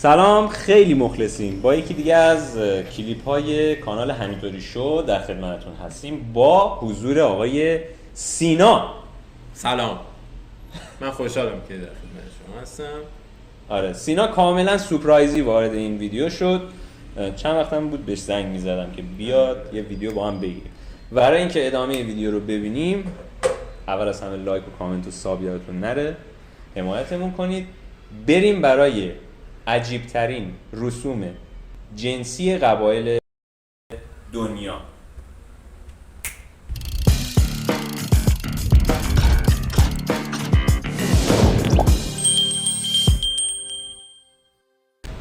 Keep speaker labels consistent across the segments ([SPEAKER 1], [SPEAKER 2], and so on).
[SPEAKER 1] سلام، خیلی مخلصیم. با یکی دیگه از کلیپ های کانال همینطوری شو در خدمتتون هستیم با حضور آقای سینا.
[SPEAKER 2] سلام، من خوشحالم که در خدمت شما هستم.
[SPEAKER 1] آره، سینا کاملا سورپرایزی وارد این ویدیو شد. چند وقتم بود بهش زنگ میزدم که بیاد یه ویدیو با هم بگیریم. برای اینکه ادامه ویدیو رو ببینیم، اول از همه لایک و کامنت و ساب یادتون نره، حمایتمون کنید. بریم برای عجیب ترین رسوم جنسی قبایل دنیا.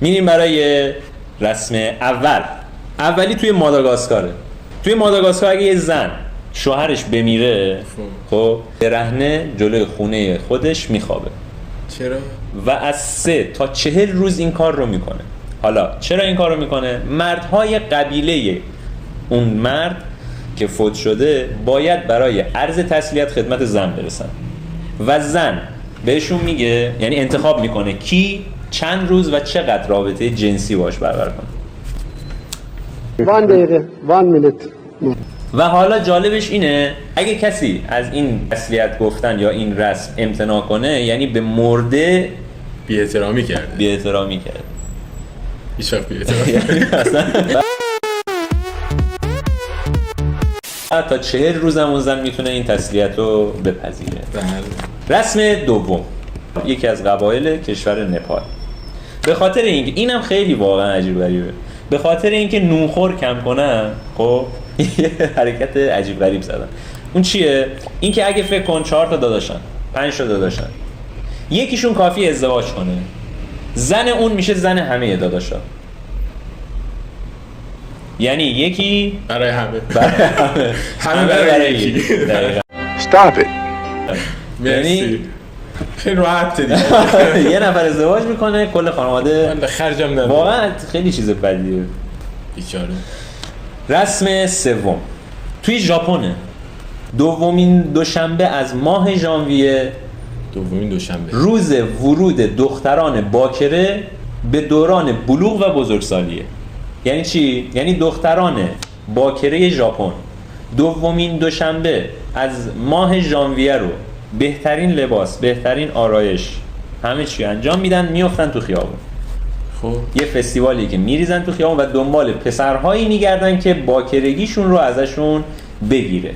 [SPEAKER 1] میریم برای رسم اولی توی ماداگاسکاره. توی ماداگاسکار اگه یه زن شوهرش بمیره، خب برهنه جلوی خونه خودش میخوابه.
[SPEAKER 2] چرا؟
[SPEAKER 1] و از 3 تا 40 روز این کار رو میکنه. حالا چرا این کار رو میکنه؟ مردهای قبیله اون مرد که فوت شده باید برای عرض تسلیت خدمت زن برسن و زن بهشون میگه، یعنی انتخاب میکنه کی چند روز و چقدر رابطه جنسی باش برقرار کنه.
[SPEAKER 3] 1 دقیقه 1 minute.
[SPEAKER 1] و حالا جالبش اینه اگه کسی از این تسلیت گفتن یا این رسم امتناع کنه، یعنی به مرده
[SPEAKER 2] بی احترامی کرده. هیچ وقت بی احترامی.
[SPEAKER 1] تا 40 روز هم اون زن میتونه این تسلیت رو بپذیره.
[SPEAKER 2] بله.
[SPEAKER 1] رسم دوم یکی از قبایل کشور نپال. به خاطر اینکه اینم خیلی واقعا عجیب غریبه، به خاطر اینکه نونخور کم کنن، خب یه حرکت عجیب غریب زدن. اون چیه؟ اینکه اگه فکر کن 4 تا داداشن، 5 تا داداشن، یکیشون کافی ازدواج کنه، زن اون میشه زن همه داداشا. یعنی یکی
[SPEAKER 2] برای همه.
[SPEAKER 1] همه برای یکی.
[SPEAKER 3] Stop it.
[SPEAKER 2] مرسی. خیلی راحت دیگه.
[SPEAKER 1] یه نفر ازدواج میکنه، کل خانواده
[SPEAKER 2] من به خرجم نمیدم.
[SPEAKER 1] واقعا خیلی چیز بدیه.
[SPEAKER 2] بیچاره.
[SPEAKER 1] رسم سوم توی ژاپنه. دومین دوشنبه از ماه ژانویه
[SPEAKER 2] دومین دوشنبه
[SPEAKER 1] روز ورود دختران باکره به دوران بلوغ و بزرگسالیه. یعنی چی؟ یعنی دختران باکره ژاپن دومین دوشنبه از ماه ژانویه رو بهترین لباس، بهترین آرایش، همه چی انجام میدن، میافتن تو خیابون.
[SPEAKER 2] خب
[SPEAKER 1] یه فستیوالی که میریزن تو خیابون و دنبال پسرهایی میگردن که باکرگیشون رو ازشون بگیره.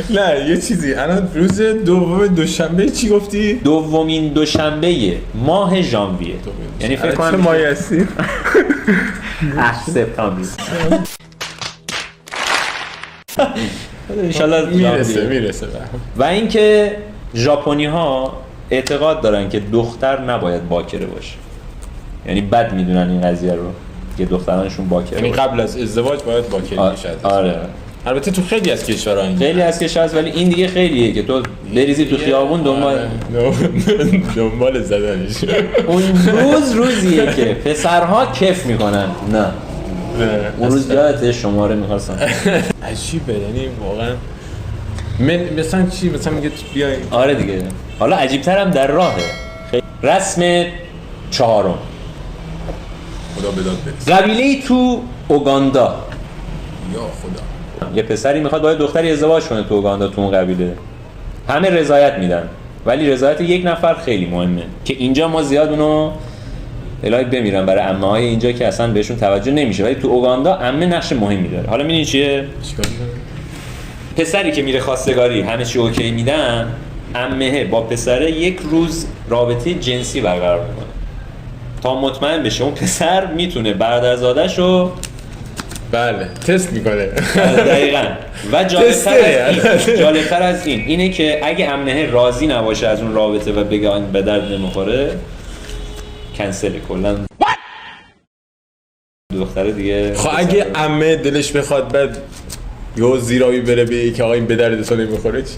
[SPEAKER 2] نه یه چیزی، الان روز دوم دوشنبه چی گفتی؟
[SPEAKER 1] دومین دوشنبه ماه ژانویه. یعنی فکر کنم
[SPEAKER 2] چه ماهی هستی؟
[SPEAKER 1] سپتامبر. انشالله
[SPEAKER 2] میرسه.
[SPEAKER 1] و اینکه ژاپنی ها اعتقاد دارن که دختر نباید باکره باشه، یعنی بد میدونن این قضیه رو که دخترانشون باکره
[SPEAKER 2] یعنی
[SPEAKER 1] باشه.
[SPEAKER 2] قبل از ازدواج باید باکره بشه.
[SPEAKER 1] آره.
[SPEAKER 2] البته تو خیلی از کشورها اینجوریه.
[SPEAKER 1] خیلی از کشور هست، ولی این دیگه خیلیه که تو بریزی تو خیابون
[SPEAKER 2] دنبال زدنش.
[SPEAKER 1] اون روزیه که پسرها کف میکنن. نه اون روز یادت شماره میخواستن.
[SPEAKER 2] عجیبه، یعنی واقعا من مثلا چی، مثلا میگه بیاین.
[SPEAKER 1] آره دیگه. حالا عجیب‌تر هم در راهه. رسم چهارم
[SPEAKER 2] خدا بداد برسه.
[SPEAKER 1] قبیله‌ای تو اوگاندا.
[SPEAKER 2] یا خدا.
[SPEAKER 1] یه پسری میخواد با یه دختری ازدواج کنه تو اوگاندا، تو اون قبیله. همه رضایت میدن، ولی رضایت یک نفر خیلی مهمه که اینجا ما زیاد اونو الهی بمیرن برای عمه‌های اینجا که اصلا بهشون توجه نمیشه، ولی تو اوگاندا عمه نقش مهمی داره. حالا میدونی چیه؟
[SPEAKER 2] چیکار کنه؟
[SPEAKER 1] پسری که میره خواستگاری همه چی اوکی میدن، عمه با پسره 1 روز رابطه جنسی برقرار میکنه تا مطمئن بشه اون پسر میتونه برادرزاده‌شو
[SPEAKER 2] بله تست میکنه.
[SPEAKER 1] دقیقاً. و جالبتر از این اینه که اگه عمه راضی نباشه از اون رابطه و بگه این به درد نمیخوره، کنسل کلا دختره دیگه.
[SPEAKER 2] خب اگه عمه دلش بخواد بعد یه زیرایی بره به که آقا این به درد تو نمیخوره چی؟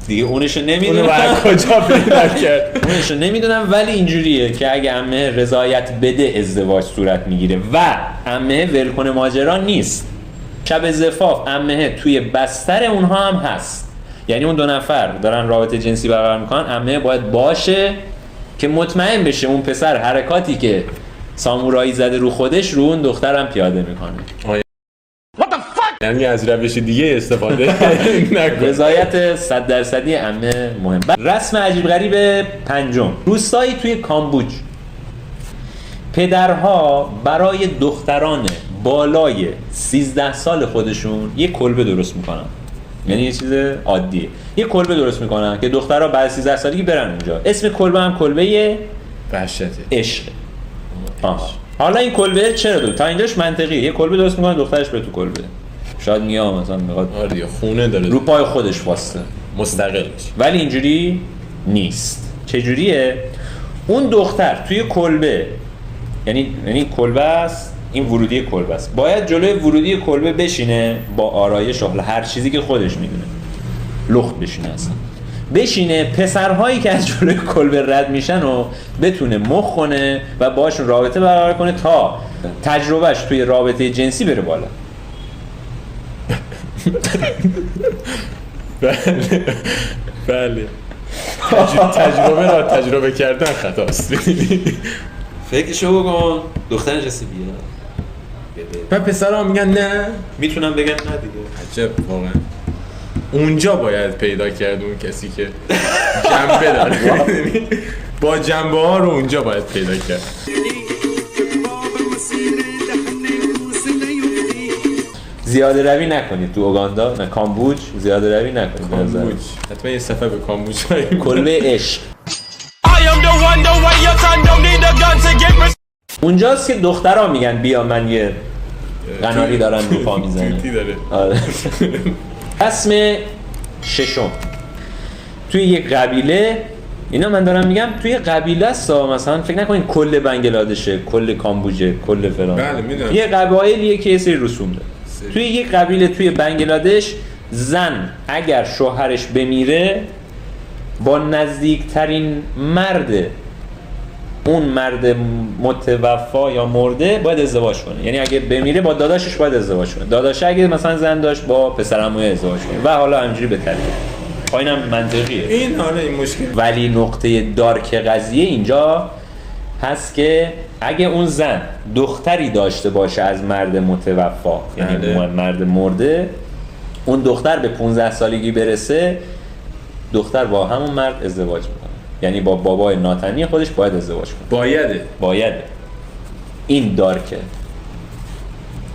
[SPEAKER 1] دیگه اونشو نمیدونم.
[SPEAKER 2] اونو باید کجا پیدا کرد؟
[SPEAKER 1] اونشو نمیدونم، ولی اینجوریه که اگه عمه رضایت بده ازدواج صورت میگیره و عمه ولکن ماجرا نیست. شب زفاف عمه توی بستر اونها هم هست، یعنی اون 2 نفر دارن رابطه جنسی برقرار میکنن، عمه باید باشه که مطمئن بشه اون پسر حرکاتی که سامورایی زده رو خودش رو اون دخترم پیاده میکنه.
[SPEAKER 2] یعنی از روش دیگه استفاده نکن.
[SPEAKER 1] رضایت 100% عمه مهم. رسم عجیب غریب پنجم، روستایی توی کامبوج پدرها برای دختران بالای 13 سال خودشون یه کلبه درست میکنن، یعنی یه چیز عادیه، یه کلبه درست میکنن که دخترها بعد 13 سالگی برن اونجا. اسم کلبه هم کلبه
[SPEAKER 2] وحشته.
[SPEAKER 1] عشق. حالا این کلبه چرا تا اینجاش منطقیه، یه کلبه درست میکنن دخترش بره تو کلبه، شاید میام مثلا میخواد
[SPEAKER 2] آره خونه داره
[SPEAKER 1] رو پای خودش واسه
[SPEAKER 2] مستقل،
[SPEAKER 1] ولی اینجوری نیست. چجوریه؟ اون دختر توی کلبه، یعنی کلبه است، این ورودی کلبه است، باید جلوی ورودی کلبه بشینه با آرایش و هر چیزی که خودش میدونه، لخت بشینه، اصلا بشینه، پسرهایی که از جلوی کلبه رد میشن و بتونه مخ کنه و باشون رابطه برقرار کنه تا تجربهش توی رابطه جنسی بره بالا.
[SPEAKER 2] بله تجربه را تجربه کردن خطاست.
[SPEAKER 1] فکرشو بکن دختر نشسته بیا
[SPEAKER 2] و پسرها میگن نه،
[SPEAKER 1] میتونم بگم نه دیگه.
[SPEAKER 2] عجب واقعا. اونجا باید پیدا کرد اون کسی که جنبه داره. با جنبه ها رو اونجا باید پیدا کرد.
[SPEAKER 1] زیاده روی نکنید تو اوگاندا، نه کامبوج، زیاده روی نکنید.
[SPEAKER 2] کامبوج حتما یه صفحه به کامبوج داریم.
[SPEAKER 1] کلبه عشق اونجاست که دخترها میگن بیا من یه قناری دارن رو پا میزنه. رسم ششم توی یک قبیله، اینا من دارم میگم توی قبیله است، مثلا فکر نکنین کل بنگلادشه، کل کامبوجه، کل فلان.
[SPEAKER 2] بله میدونم.
[SPEAKER 1] یه قبایلیه که یه سری رسوم داره. توی یک قبیله توی بنگلادش زن اگر شوهرش بمیره با نزدیکترین مرد اون مرد متوفا یا مرده باید ازدواج کنه، یعنی اگه بمیره با داداشش باید ازدواج کنه، داداش اگه مثلا زن داشت با پسرعموی ازدواج کنه و حالا همینجوری به ترتیب. اینم منطقیه
[SPEAKER 2] این حالا این مشکل.
[SPEAKER 1] ولی نقطه دارک قضیه اینجا هست که اگه اون زن دختری داشته باشه از مرد متوفا، یعنی مرد مرده، اون دختر به 15 سالگی برسه، دختر با همون مرد ازدواج میکنه، یعنی با بابای ناتنی خودش باید ازدواج کنه. باید این دارکه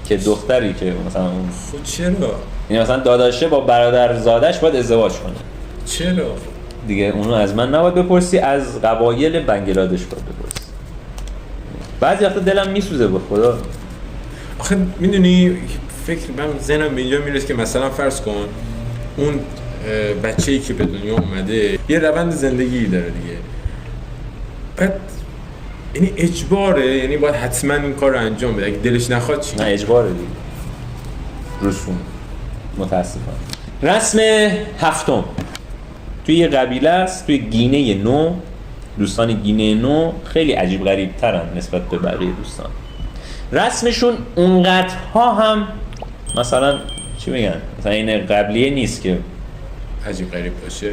[SPEAKER 1] که دختری که مثلا اون
[SPEAKER 2] خود چرا؟
[SPEAKER 1] یعنی مثلا داداشه با برادر زادش باید ازدواج کنه.
[SPEAKER 2] چرا؟ دیگه
[SPEAKER 1] اونو از من نباید بپرسی، از قبایل بنگلادش باید بپرسی. بعضی وقتا دلم میسوزه به خدا.
[SPEAKER 2] آخه میدونی فکر من ذهنم به اینجا میرسه که مثلا فرض کن اون بچه‌ای که به دنیا اومده یه روند زندگی داره دیگه، بعد یعنی اجباره، یعنی باید حتما این کار رو انجام بده، اگه دلش نخواد چی؟
[SPEAKER 1] نه اجباره دیگه، رسوم، متاسفانه. رسم هفتم توی یه قبیله است، توی گینه نو. دوستان گینه نو خیلی عجیب غریب ترن نسبت به بقیه دوستان. رسمشون اونقدرها هم مثلا چی بگن، مثلا این قبلیه نیست که
[SPEAKER 2] عجیب غریب باشه،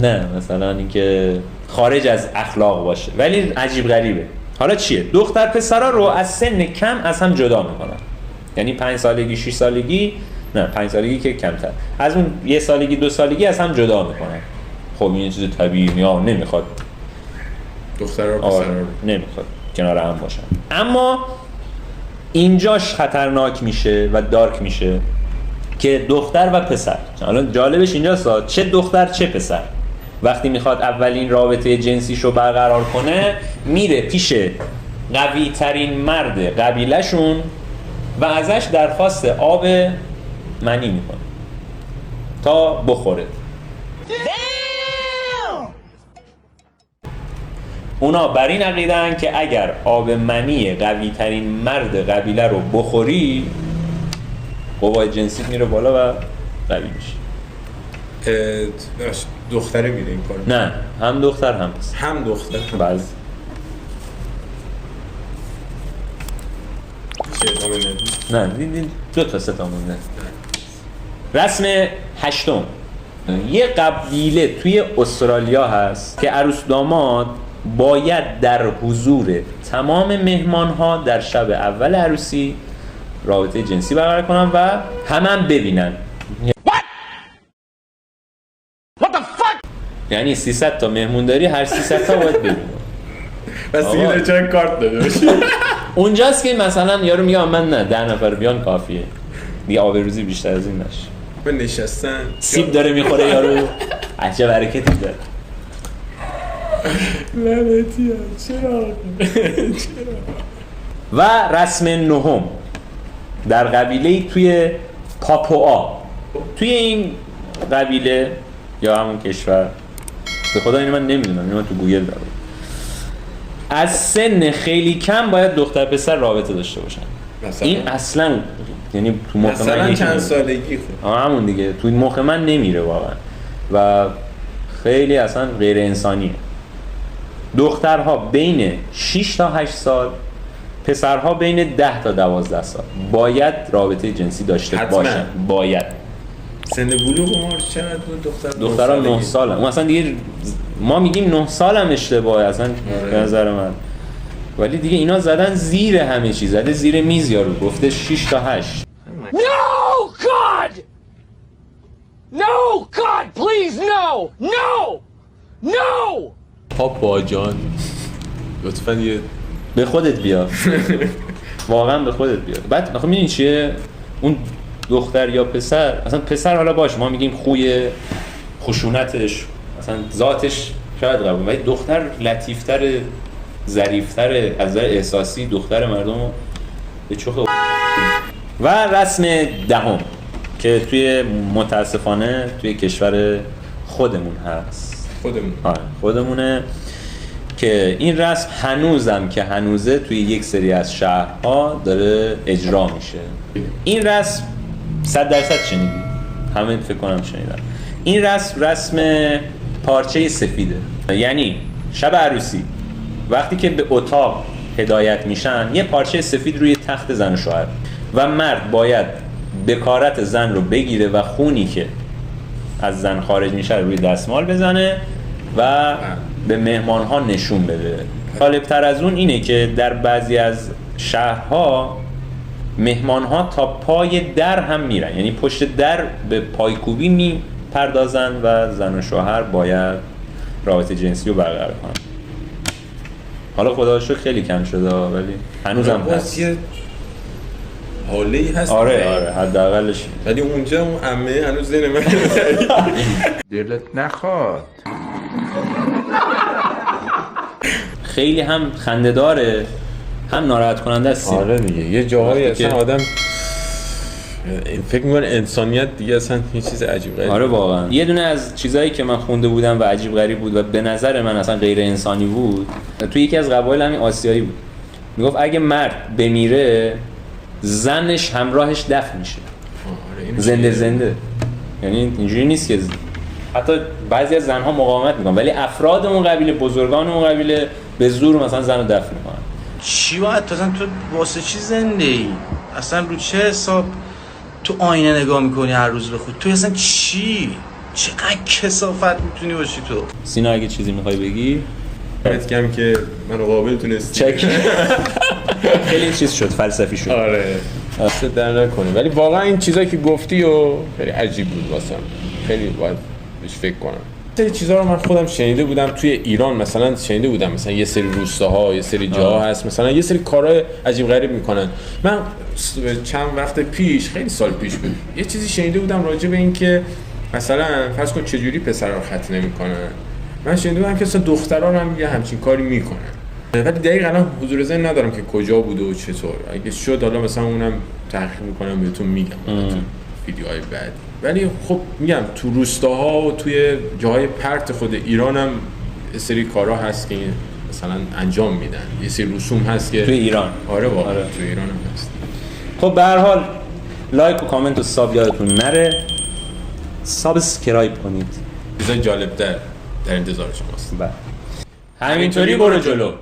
[SPEAKER 1] نه مثلا اینکه خارج از اخلاق باشه، ولی عجیب غریبه. حالا چیه؟ دختر پسرا رو از سن کم از هم جدا میکنن، یعنی 5 سالگی 6 سالگی، نه 5 سالگی که کمتر، از اون 1 سالگی 2 سالگی از هم جدا میکنن. خب این چیز طبیعی نمیخواد
[SPEAKER 2] دخترها و پسرها رو
[SPEAKER 1] نمیخواد کنار هم باشن. اما اینجاش خطرناک میشه و دارک میشه که دختر و پسر، الان جالبش اینجاست چه دختر چه پسر وقتی میخواد اولین رابطه جنسیشو برقرار کنه میره پیش قوی ترین مرد قبیلهشون و ازش درخواست آب منی میکنه تا بخوره. اونا بر این عقیده‌اند که اگر آب منی قوی ترین مرد قبیله رو بخوری قوای جنسی میره بالا و قوی میشه.
[SPEAKER 2] دختره میره این کارو؟
[SPEAKER 1] نه، هم دختر هم پسر.
[SPEAKER 2] هم دختر
[SPEAKER 1] بعضی
[SPEAKER 2] چه ادامه ندید؟
[SPEAKER 1] نه دو تا سه تا مونده. رسم هشتم، یه قبیله توی استرالیا هست که عروس داماد باید در حضور تمام مهمان ها در شب اول عروسی رابطه جنسی برقرار کنن و هم ببینن. یعنی 300 تا مهمون داری، هر 300 تا باید ببینن.
[SPEAKER 2] بس دیگه چند کارت داده باشی.
[SPEAKER 1] اونجاست که مثلا یارو میگه من نه 10 نفر بیان کافیه، دیگه آبروریزی بیشتر از این نشه.
[SPEAKER 2] به نشستن
[SPEAKER 1] سیب داره میخوره یارو، عجب حرکتی داره.
[SPEAKER 2] لعنتیه چرا؟
[SPEAKER 1] و رسم نهم در قبیله توی پاپوآ. توی این قبیله یا همون کشور، به خدا اینو من نمیدونم، اینو من تو گوگل دارم، از سن خیلی کم باید دختر پسر رابطه داشته باشن.
[SPEAKER 2] مثلا
[SPEAKER 1] این اصلا یعنی تو مخ من
[SPEAKER 2] مثلا چند سالگی خود
[SPEAKER 1] همون دیگه تو مخ من نمیره واقعا و خیلی اصلا غیر انسانیه. دخترها بین 6 تا 8 سال، پسرها بین 10 تا 12 سال باید رابطه جنسی داشته باشن. باید.
[SPEAKER 2] سن بلوغ ما چقدر بود
[SPEAKER 1] دخترها 9 سالن. اون اصلا دیگه ما میگیم 9 سالم اشتباهه اصلا به نظر من. ولی دیگه اینا زدن زیر همه چیز، زده زیر میز یارو گفته 6 تا 8.
[SPEAKER 4] No, God! No, God, please, no! No! No!
[SPEAKER 2] پاپا جان لطفاً یه
[SPEAKER 1] به خودت بیا. واقعا به خودت بیا. بعد آخه میدونی چیه؟ اون دختر یا پسر، اصلا پسر حالا باشه ما میگیم خوی خشونتش مثلا ذاتش شاید قبول، ولی دختر لطیفتر، ظریفتر، از نظر احساسی دختر مردم به چخ. و رسم دهم که توی متاسفانه توی کشور خودمون هست، خودمونه که این رسم هنوزم که هنوزه توی یک سری از شهرها داره اجرا میشه. این رسم 100% شنیدی، همه فکر کنم شنیدن. این رسم پارچه سفیده. یعنی شب عروسی وقتی که به اتاق هدایت میشن، یه پارچه سفید روی تخت زن و شوهر و مرد باید بکارت زن رو بگیره و خونی که از زن خارج میشه روی دستمال بزنه و به مهمان ها نشون بده. غالب‌تر از اون اینه که در بعضی از شهرها مهمان ها تا پای در هم میرن، یعنی پشت در به پایکوبی میپردازن و زن و شوهر باید رابطه جنسی رو برقرار کنن. حالا خدا رو شکر خیلی کم شده ولی هنوزم هست.
[SPEAKER 2] یه حالی هست.
[SPEAKER 1] آره حداقلش.
[SPEAKER 2] ولی اونجا اون عمه هنوز ذهن من
[SPEAKER 5] دلت نخواد.
[SPEAKER 1] خیلی هم خنده‌داره هم ناراحت کننده است.
[SPEAKER 2] آره دیگه یه جاهایی اصلا آدم فکر می‌کنه انسانیت دیگه اصلا یه چیز عجیب غریبه.
[SPEAKER 1] آره واقعا. یه دونه از چیزایی که من خونده بودم و عجیب غریب بود و به نظر من اصلا غیر انسانی بود، توی یکی از قبایل همین آسیایی بود. میگفت اگه مرد بمیره زنش همراهش دفن میشه. زنده. یعنی اینجوری نیست که حتی بعضی از زنها مقاومت میکنن ولی افراد اون قبیله، بزرگان اون قبیله به زور مثلا زنو دفن میکنن.
[SPEAKER 6] چی باید تو اصلا تو واسه چی زنده ای؟ اصلا رو چه حساب تو آینه نگاه میکنی هر روز به خود؟ تو اصلا چی؟ چقدر کثافت میتونی باشی تو؟
[SPEAKER 1] سینا اگه چیزی میخوای بگی؟
[SPEAKER 2] باید کم که منو قابل تونستی.
[SPEAKER 1] چک. خیلی چیز شد، فلسفی شد.
[SPEAKER 2] آره. اصلا در نکنه. ولی واقعا این چیزایی که گفتی و خیلی عجیب بود واسم. خیلی باید بهش فکر کنم. سری چیزا رو من خودم شنیده بودم توی ایران، مثلا شنیده بودم مثلا یه سری روستاها، یه سری جاها هست مثلا یه سری کارهای عجیب غریب میکنن. من چند وقت پیش، خیلی سال پیش بود، یه چیزی شنیده بودم راجع به این که مثلا فرض کن چجوری پسرا ختنه میکنن. من شنیده بودم که اصلا دختران هم یه همچین کاری میکنن. ولی دقیقاً الان حضور ذهن ندارم که کجا بوده و چطور. اگه شد حالا مثلا اونم تحقیق میکنم بهتون میگم تو ویدیوهای بعدی. ولی خب میگم تو روستاها و توی جاهای پرت خود ایران هم یه سری کارها هست که مثلا انجام میدن. یه سری رسوم هست که
[SPEAKER 1] توی ایران.
[SPEAKER 2] آره واقعا توی ایران هم هست.
[SPEAKER 1] خب به هر حال لایک و کامنت و ساب یادتون نره. سابسکرایب کنید.
[SPEAKER 2] چیزای جالب‌تر در انتظار شماست.
[SPEAKER 1] همینطوری برو جلو.